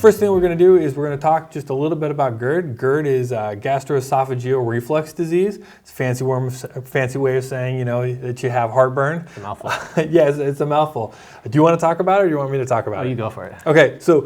first thing we're going to do is we're going to talk just a little bit about GERD. GERD is gastroesophageal reflux disease. It's a fancy way of saying, that you have heartburn. It's a mouthful. Yes, it's a mouthful. Do you want to talk about it, or do you want me to talk about it? You go for it. Okay, so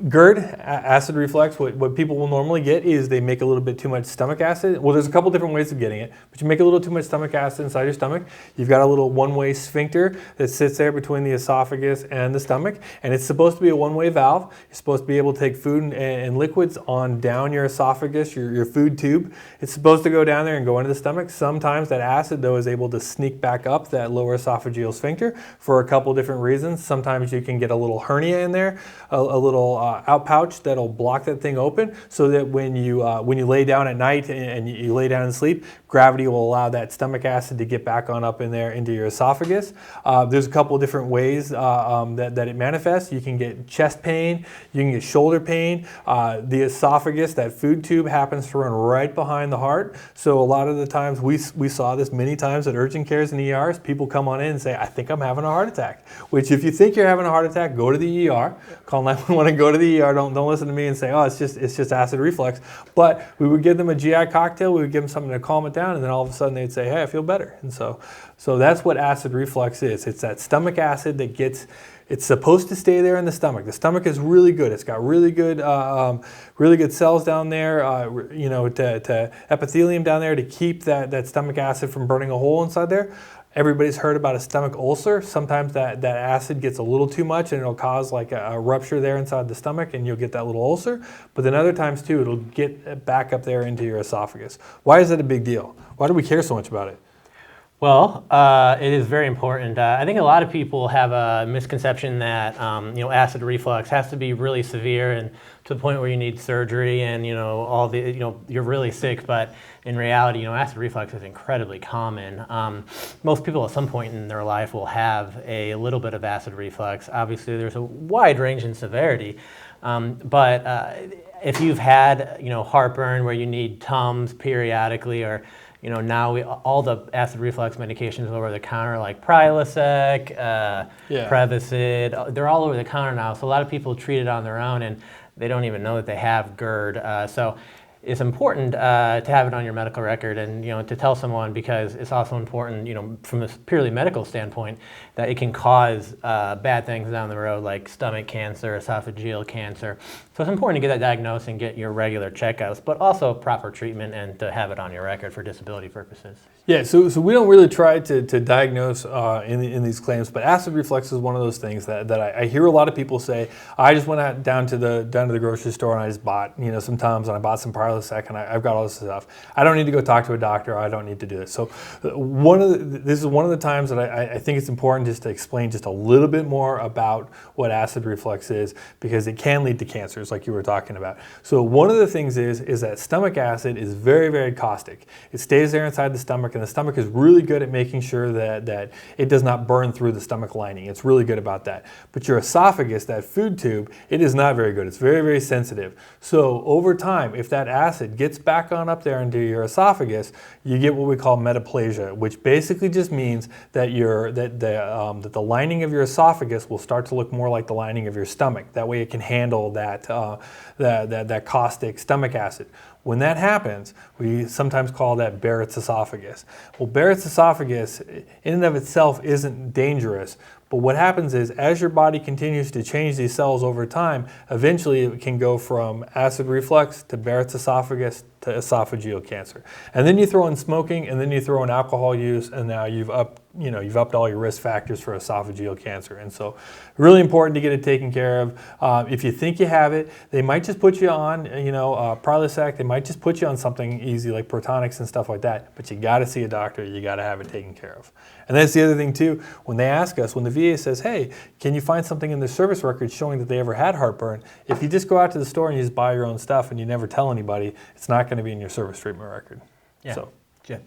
GERD, acid reflux, what people will normally get is they make a little bit too much stomach acid. Well, there's a couple different ways of getting it, but you make a little too much stomach acid inside your stomach. You've got a little one-way sphincter that sits there between the esophagus and the stomach, and it's supposed to be a one-way valve. You're supposed to be able to take food and liquids on down your esophagus, your food tube. It's supposed to go down there and go into the stomach. Sometimes that acid, though, is able to sneak back up that lower esophageal sphincter for a couple different reasons. Sometimes you can get a little hernia in there, a little out pouch that'll block that thing open, so that when you lay down at night and you lay down and sleep, gravity will allow that stomach acid to get back on up in there into your esophagus. There's a couple of different ways that it manifests. You can get chest pain, you can get shoulder pain. The esophagus, that food tube, happens to run right behind the heart. So a lot of the times, we saw this many times at urgent cares and ERs, people come on in and say, I think I'm having a heart attack. Which, if you think you're having a heart attack, go to the ER, call 911 and go to the ER. Don't listen to me and say, oh, it's just acid reflux. But we would give them a GI cocktail, we would give them something to calm it down, and then all of a sudden they'd say, hey, I feel better. And so that's what acid reflux is. It's that stomach acid that it's supposed to stay there in the stomach. The stomach is really good. It's got really good cells down there, to epithelium down there to keep that stomach acid from burning a hole inside there. Everybody's heard about a stomach ulcer. Sometimes that acid gets a little too much and it'll cause like a rupture there inside the stomach and you'll get that little ulcer. But then other times too, it'll get back up there into your esophagus. Why is that a big deal? Why do we care so much about it? Well, it is very important. I think a lot of people have a misconception that acid reflux has to be really severe and to the point where you need surgery and you're really sick. But in reality, acid reflux is incredibly common. Most people at some point in their life will have a little bit of acid reflux. Obviously, there's a wide range in severity, but if you've had heartburn where you need Tums periodically, or now all the acid reflux medications over the counter like Prilosec, Prevacid, they're all over the counter now. So a lot of people treat it on their own and they don't even know that they have GERD. So it's important to have it on your medical record and to tell someone, because it's also important from a purely medical standpoint that it can cause bad things down the road like stomach cancer, esophageal cancer. So it's important to get that diagnosed and get your regular checkups, but also proper treatment and to have it on your record for disability purposes. Yeah, so we don't really try to diagnose in these claims, but acid reflux is one of those things that I hear a lot of people say. I just went out down to the grocery store and I just bought some Tums and I bought some Prilosec and I've got all this stuff. I don't need to go talk to a doctor. I don't need to do this. So this is one of the times that I think it's important just to explain just a little bit more about what acid reflux is, because it can lead to cancers like you were talking about. So one of the things is that stomach acid is very, very caustic. It stays there inside the stomach, and the stomach is really good at making sure that it does not burn through the stomach lining. It's really good about that. But your esophagus, that food tube, it is not very good. It's very, very sensitive. So over time, if that acid gets back on up there into your esophagus, you get what we call metaplasia, which basically just means that the lining of your esophagus will start to look more like the lining of your stomach. That way it can handle that caustic stomach acid. When that happens, we sometimes call that Barrett's esophagus. Well, Barrett's esophagus in and of itself isn't dangerous, but what happens is as your body continues to change these cells over time, eventually it can go from acid reflux to Barrett's esophagus to esophageal cancer. And then you throw in smoking, and then you throw in alcohol use, and now you've upped all your risk factors for esophageal cancer. And so really important to get it taken care of. If you think you have it, they might just put you on Prilosec. They might just put you on something easy like Protonix and stuff like that, but you got to see a doctor. You got to have it taken care of. And that's the other thing too. When they ask us, when the VA says, hey, can you find something in their service record showing that they ever had heartburn? If you just go out to the store and you just buy your own stuff and you never tell anybody, it's not going to be in your service treatment record. Yeah. So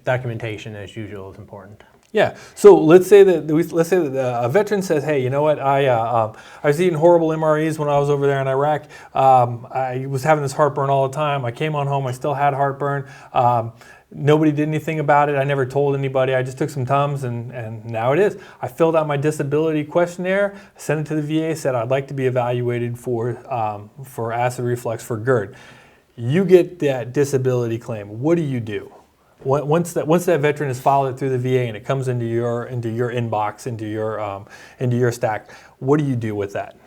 documentation as usual is important. Yeah. So let's say that a veteran says, "Hey, you know what? I was eating horrible MREs when I was over there in Iraq. I was having this heartburn all the time. I came on home. I still had heartburn. Nobody did anything about it. I never told anybody. I just took some Tums, and now it is. I filled out my disability questionnaire, sent it to the VA, said I'd like to be evaluated for acid reflux for GERD. You get that disability claim. What do? Once that veteran has filed it through the VA and it comes into your inbox, into your stack, what do you do with that?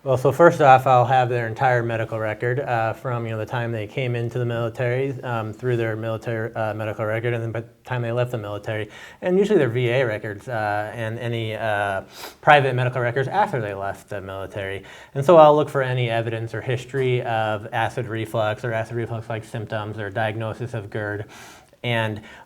Well, so first off, I'll have their entire medical record from the time they came into the military through their military medical record, and then by the time they left the military, and usually their VA records and any private medical records after they left the military. And so I'll look for any evidence or history of acid reflux or acid reflux-like symptoms or diagnosis of GERD.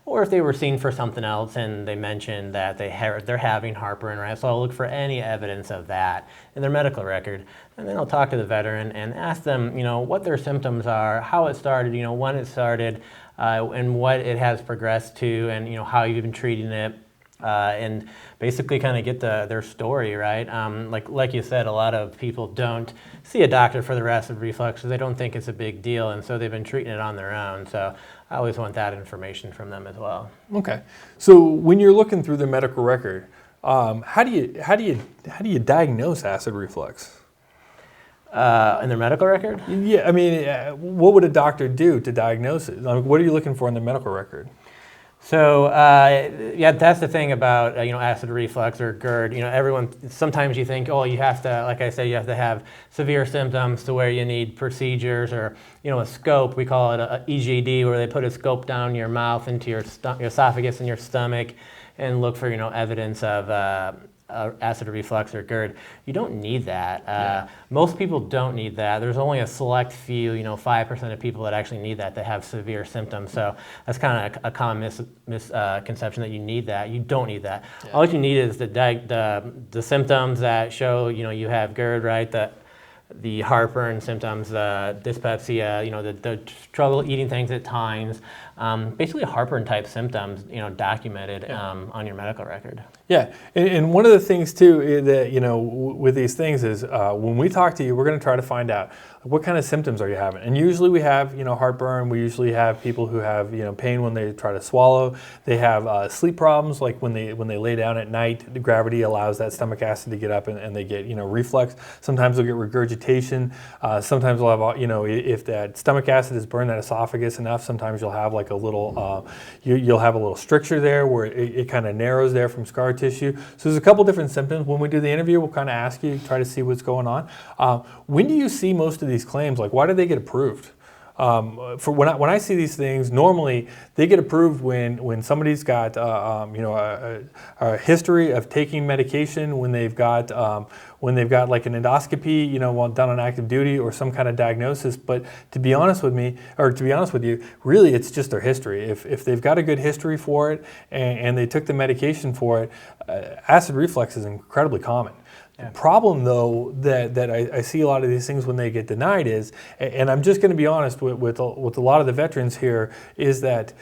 Or if they were seen for something else and they mentioned that they're having heartburn, right? So I'll look for any evidence of that in their medical record. And then I'll talk to the veteran and ask them, what their symptoms are, how it started, when it started, and what it has progressed to, and, how you've been treating it. And basically kind of get their story, right? Like you said, a lot of people don't see a doctor for their acid reflux because they don't think it's a big deal, and so they've been treating it on their own. So I always want that information from them as well. Okay. So when you're looking through the medical record, how do you diagnose acid reflux? In their medical record? Yeah, I mean, what would a doctor do to diagnose it? What are you looking for in the medical record? So yeah, that's the thing about acid reflux or GERD. Sometimes you think, oh, you have to, like I said, you have to have severe symptoms to where you need procedures or a scope. We call it a EGD, where they put a scope down your mouth into your esophagus and your stomach, and look for evidence of acid reflux or GERD. You don't need that. Most people don't need that. There's only a select few, 5% of people that actually need that have severe symptoms. So that's kind of a common misconception that you need that. You don't need that. Yeah. All you need is the symptoms that show you have GERD, right? The heartburn symptoms, the dyspepsia, the trouble eating things at times, basically heartburn type symptoms, documented on your medical record. Yeah, and one of the things too that with these things is when we talk to you, we're going to try to find out what kind of symptoms are you having. And usually we have heartburn. We usually have people who have pain when they try to swallow. They have sleep problems, like when they lay down at night, the gravity allows that stomach acid to get up and they get reflux. Sometimes they'll get regurgitation. Sometimes they'll have if that stomach acid has burned that esophagus enough, sometimes you'll have like a little you'll have a little stricture there where it kind of narrows there from scar tissue. So there's a couple different symptoms. When we do the interview, we'll kind of ask you, try to see what's going on. When do you see most of these claims? Like, why do they get approved? For when I see these things, normally they get approved when somebody's got a history of taking medication, when they've got like an endoscopy, while done on active duty, or some kind of diagnosis. But to be honest with you, really it's just their history. If they've got a good history for it and they took the medication for it, acid reflux is incredibly common. The problem, though, that I see a lot of these things when they get denied is, and I'm just going to be honest with a lot of the veterans here, is that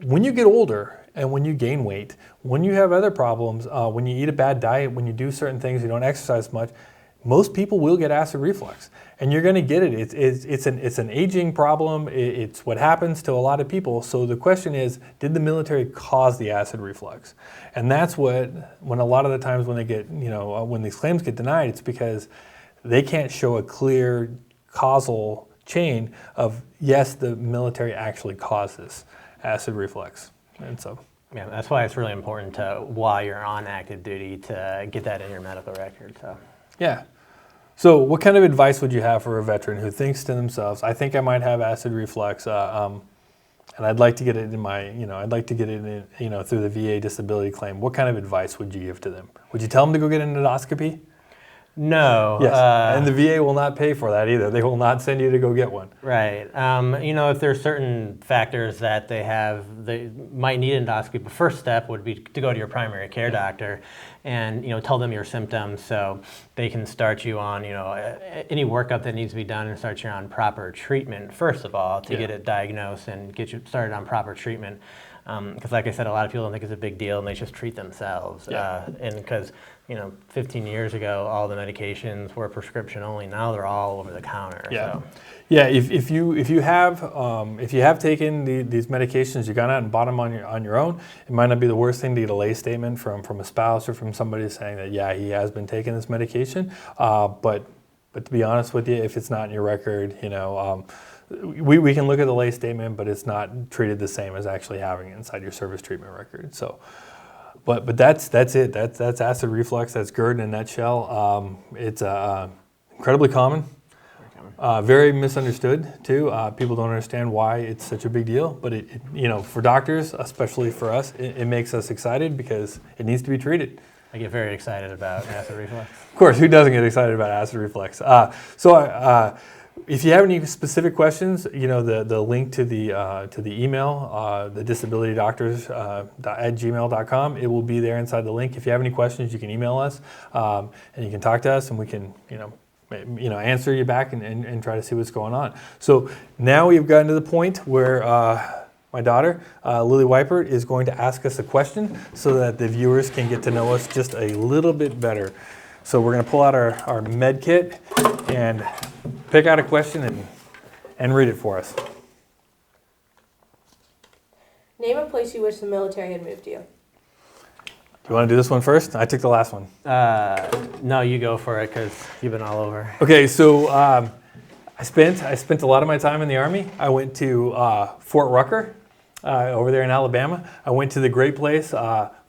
when you get older and when you gain weight, when you have other problems, when you eat a bad diet, when you do certain things, you don't exercise much, most people will get acid reflux, and you're going to get it. It's an aging problem. It's what happens to a lot of people. So the question is, did the military cause the acid reflux? And that's when a lot of the times when they get, when these claims get denied, it's because they can't show a clear causal chain of, yes, the military actually causes acid reflux. And so, yeah, that's why it's really important while you're on active duty, to get that in your medical record. So. Yeah. So what kind of advice would you have for a veteran who thinks to themselves, I think I might have acid reflux, and I'd like to get it in through the VA disability claim. What kind of advice would you give to them? Would you tell them to go get an endoscopy? No. Yes, and the VA will not pay for that either. They will not send you to go get one. Right. If there's certain factors that they might need endoscopy, the first step would be to go to your primary care doctor and, tell them your symptoms so they can start you on, any workup that needs to be done, and start you on proper treatment, first of all, to get it diagnosed and get you started on proper treatment. Because like I said, a lot of people don't think it's a big deal and they just treat themselves. And because 15 years ago, all the medications were prescription only. Now they're all over the counter. Yeah. So. Yeah, if you have taken these medications, you gone out and bought them on your own, it might not be the worst thing to get a lay statement from a spouse or from somebody saying that he has been taking this medication. But to be honest with you, if it's not in your record, we can look at the lay statement, but it's not treated the same as actually having it inside your service treatment record. So, but that's it. That's acid reflux. That's GERD in a nutshell. It's incredibly common. Very misunderstood too. People don't understand why it's such a big deal, but it for doctors, especially for us, it makes us excited because it needs to be treated. I get very excited about acid reflux. Of course, who doesn't get excited about acid reflux? If you have any specific questions, the link to the email, the disabilitydoctors at gmail.com, it will be there inside the link. If you have any questions, you can email us, and you can talk to us, and we can answer you back and try to see what's going on. So now we've gotten to the point where my daughter, Lily Weipert, is going to ask us a question so that the viewers can get to know us just a little bit better. So we're going to pull out our med kit and pick out a question and read it for us. Name a place you wish the military had moved you. You want to do this one first? I took the last one. No, you go for it because you've been all over. Okay, so I spent a lot of my time in the Army. I went to Fort Rucker over there in Alabama. I went to the great place,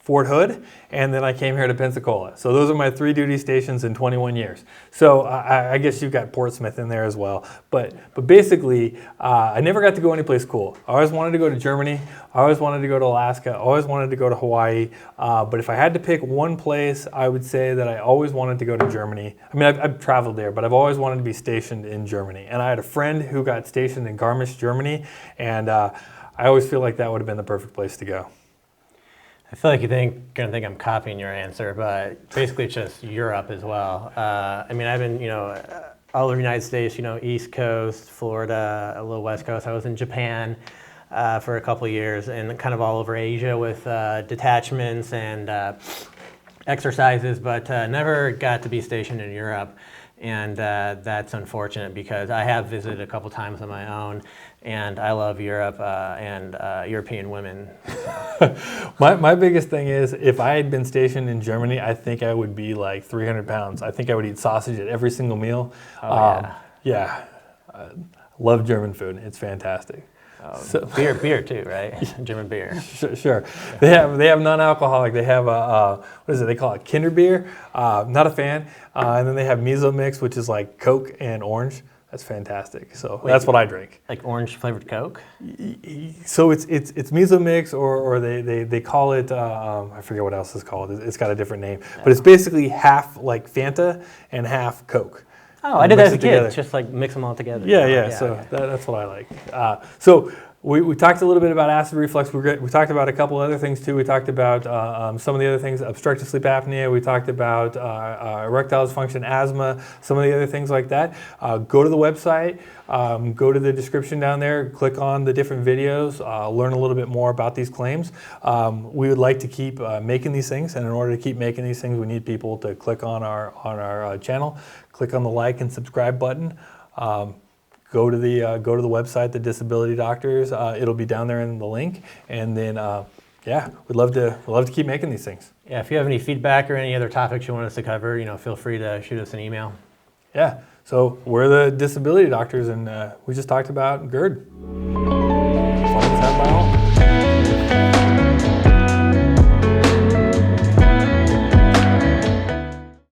Fort Hood, and then I came here to Pensacola. So those are my 3 duty stations in 21 years. So I guess you've got Portsmouth in there as well. But basically, I never got to go anyplace cool. I always wanted to go to Germany. I always wanted to go to Alaska. I always wanted to go to Hawaii. But if I had to pick one place, I would say that I always wanted to go to Germany. I mean, I've traveled there, but I've always wanted to be stationed in Germany. And I had a friend who got stationed in Garmisch, Germany, and I always feel like that would have been the perfect place to go. I feel like you're going to think I'm copying your answer, but basically it's just Europe as well. I mean, I've been, all over the United States, East Coast, Florida, a little West Coast. I was in Japan for a couple of years and kind of all over Asia with detachments and exercises, but never got to be stationed in Europe. And that's unfortunate because I have visited a couple times on my own, and I love Europe and European women. My biggest thing is if I had been stationed in Germany, I think I would be like 300 pounds. I think I would eat sausage at every single meal. Yeah. I love German food. It's fantastic. So, beer too, right? German beer. Sure. Yeah. They have non-alcoholic. They have what is it? They call it Kinder beer. Not a fan. And then they have miso mix, which is like Coke and orange. That's fantastic. So that's what I drink. Like orange flavored Coke? So it's miso mix, or they call it I forget what else it's called. It's got a different name, but it's basically half like Fanta and half Coke. Oh, I did that as a kid. Just like mix them all together. Yeah. So that's what I like. So we talked a little bit about acid reflux. We talked about a couple other things too. We talked about some of the other things, obstructive sleep apnea. We talked about erectile dysfunction, asthma, some of the other things like that. Go to the website, go to the description down there, click on the different videos, learn a little bit more about these claims. We would like to keep making these things, and in order to keep making these things, we need people to click on our channel, click on the like and subscribe button. Go to the website, the Disability Doctors. It'll be down there in the link, and then we'd love to keep making these things. Yeah, if you have any feedback or any other topics you want us to cover, feel free to shoot us an email. Yeah. So we're the Disability Doctors, and we just talked about GERD.